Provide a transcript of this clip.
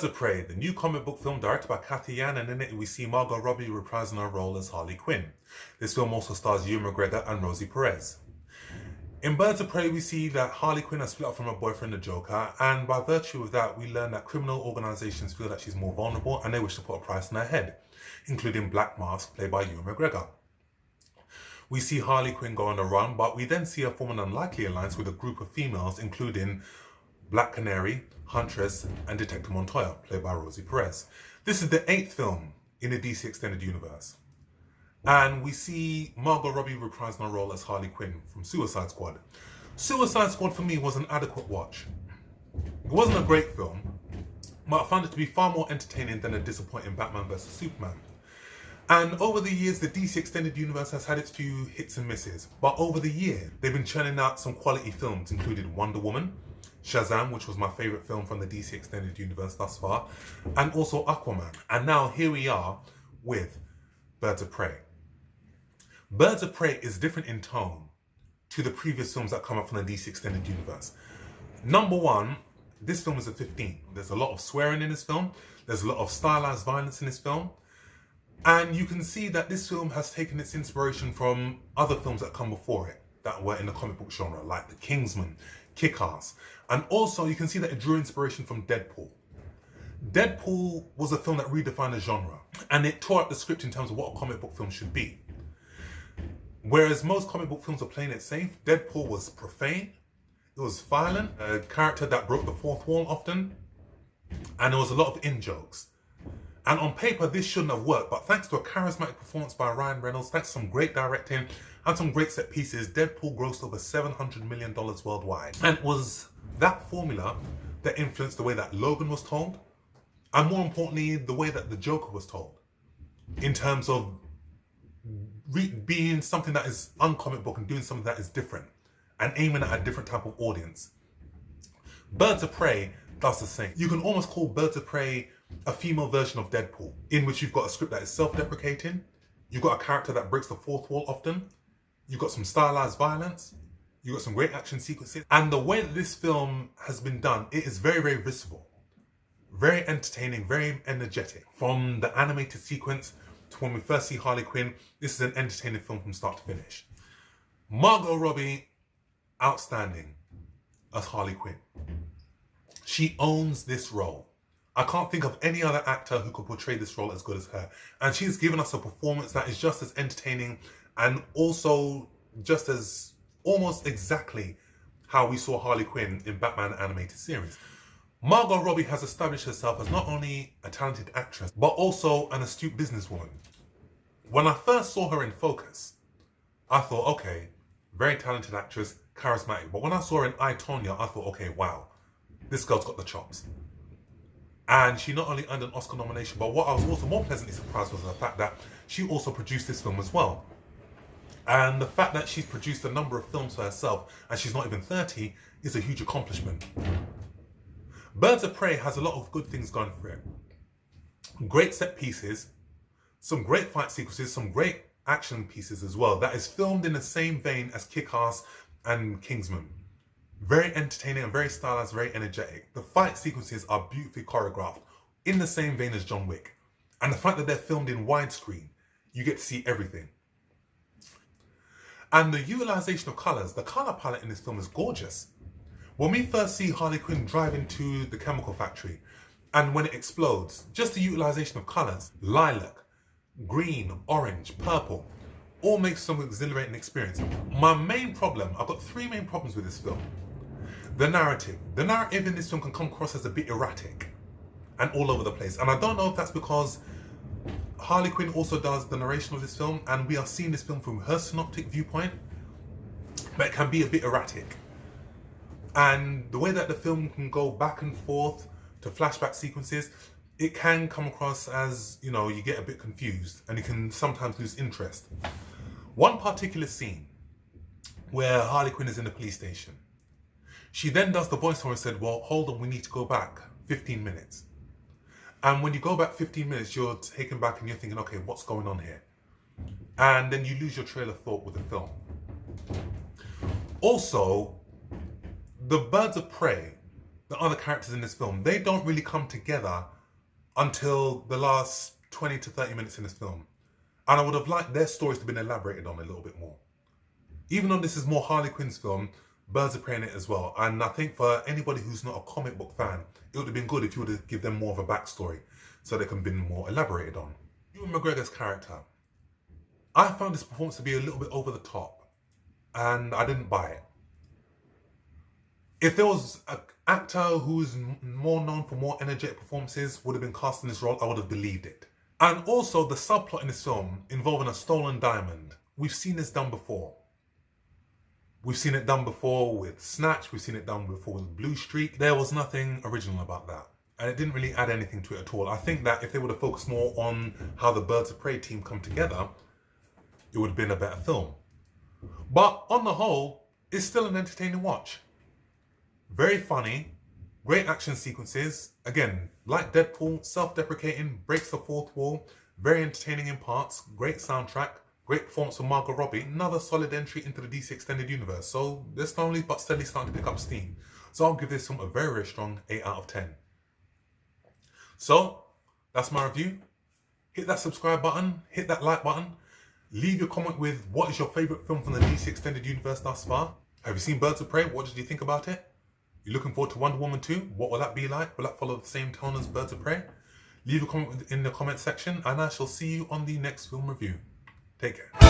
Birds of Prey, the new comic book film directed by Cathy Yan, and in it we see Margot Robbie reprising her role as Harley Quinn. This film also stars Ewan McGregor and Rosie Perez. In Birds of Prey, we see that Harley Quinn has split up from her boyfriend, the Joker, and by virtue of that, we learn that criminal organisations feel that she's more vulnerable and they wish to put a price on her head, including Black Mask, played by Ewan McGregor. We see Harley Quinn go on a run, but we then see her form an unlikely alliance with a group of females, including Black Canary, Huntress, and Detective Montoya, played by Rosie Perez. This is the 8th film in the DC Extended Universe. And we see Margot Robbie reprising her role as Harley Quinn from Suicide Squad. Suicide Squad for me was an adequate watch. It wasn't a great film, but I found it to be far more entertaining than a disappointing Batman vs Superman. And over the years, the DC Extended Universe has had its few hits and misses. But over the year, they've been churning out some quality films, including Wonder Woman, Shazam, which was my favourite film from the DC Extended Universe thus far, and also Aquaman. And now here we are with Birds of Prey. Birds of Prey is different in tone to the previous films that come up from the DC Extended Universe. Number one, this film is a 15. There's a lot of swearing in this film. There's a lot of stylized violence in this film. And you can see that this film has taken its inspiration from other films that come before it that were in the comic book genre, like The Kingsman, Kick-Ass. And also you can see that it drew inspiration from Deadpool. Deadpool was a film that redefined the genre, and it tore up the script in terms of what a comic book film should be. Whereas most comic book films are playing it safe, Deadpool was profane, it was violent, a character that broke the fourth wall often, and there was a lot of in-jokes. And on paper, this shouldn't have worked, but thanks to a charismatic performance by Ryan Reynolds, thanks to some great directing and some great set pieces, Deadpool grossed over $700 million worldwide. And it was that formula that influenced the way that Logan was told, and more importantly, the way that the Joker was told, in terms of being something that is uncomic book and doing something that is different and aiming at a different type of audience. Birds of Prey does the same. You can almost call Birds of Prey a female version of Deadpool, in which you've got a script that is self-deprecating, you've got a character that breaks the fourth wall often, you've got some stylized violence, you've got some great action sequences, and the way that this film has been done, it is very, very visceral, very entertaining, very energetic. From the animated sequence to when we first see Harley Quinn, this is an entertaining film from start to finish. Margot Robbie, outstanding as Harley Quinn. She owns this role. I can't think of any other actor who could portray this role as good as her. And she's given us a performance that is just as entertaining and also just as almost exactly how we saw Harley Quinn in Batman animated series. Margot Robbie has established herself as not only a talented actress, but also an astute businesswoman. When I first saw her in focus, I thought, okay, very talented actress, charismatic. But when I saw her in I, Tonya, I thought, okay, wow, this girl's got the chops. And she not only earned an Oscar nomination, but what I was also more pleasantly surprised was the fact that she also produced this film as well. And the fact that she's produced a number of films for herself and she's not even 30 is a huge accomplishment. Birds of Prey has a lot of good things going for it. Great set pieces, some great fight sequences, some great action pieces as well. That is filmed in the same vein as Kick-Ass and Kingsman. Very entertaining and very stylized, very energetic. The fight sequences are beautifully choreographed, in the same vein as John Wick. And the fact that they're filmed in widescreen, you get to see everything. And the utilization of colors, the color palette in this film is gorgeous. When we first see Harley Quinn drive into the chemical factory, and when it explodes, just the utilization of colors, lilac, green, orange, purple, all makes some exhilarating experience. My main problem, I've got 3 main problems with this film. The narrative. The narrative in this film can come across as a bit erratic and all over the place. And I don't know if that's because Harley Quinn also does the narration of this film and we are seeing this film from her synoptic viewpoint, but it can be a bit erratic. And the way that the film can go back and forth to flashback sequences, it can come across as, you know, you get a bit confused and you can sometimes lose interest. One particular scene where Harley Quinn is in the police station, she then does the voiceover and said, well, hold on, we need to go back 15 minutes. And when you go back 15 minutes, you're taken back and you're thinking, okay, what's going on here? And then you lose your trail of thought with the film. Also, the Birds of Prey, the other characters in this film, they don't really come together until the last 20 to 30 minutes in this film. And I would have liked their stories to have been elaborated on a little bit more. Even though this is more Harley Quinn's film, Birds of Prey in it as well. And I think for anybody who's not a comic book fan, it would have been good if you would have given them more of a backstory so they can be more elaborated on. Ewan McGregor's character. I found this performance to be a little bit over the top and I didn't buy it. If there was an actor who's more known for more energetic performances would have been cast in this role, I would have believed it. And also the subplot in this film involving a stolen diamond. We've seen this done before. We've seen it done before with Snatch, we've seen it done before with Blue Streak. There was nothing original about that. And it didn't really add anything to it at all. I think that if they would have focused more on how the Birds of Prey team come together, it would have been a better film. But on the whole, it's still an entertaining watch. Very funny, great action sequences. Again, like Deadpool, self-deprecating, breaks the fourth wall, very entertaining in parts, great soundtrack, great performance from Margot Robbie, another solid entry into the DC Extended Universe. So they're slowly but steadily starting to pick up steam. So I'll give this film a very, very strong 8 out of 10. So that's my review. Hit that subscribe button, hit that like button. Leave your comment with what is your favourite film from the DC Extended Universe thus far. Have you seen Birds of Prey? What did you think about it? You looking forward to Wonder Woman 2? What will that be like? Will that follow the same tone as Birds of Prey? Leave a comment in the comment section and I shall see you on the next film review. Take care.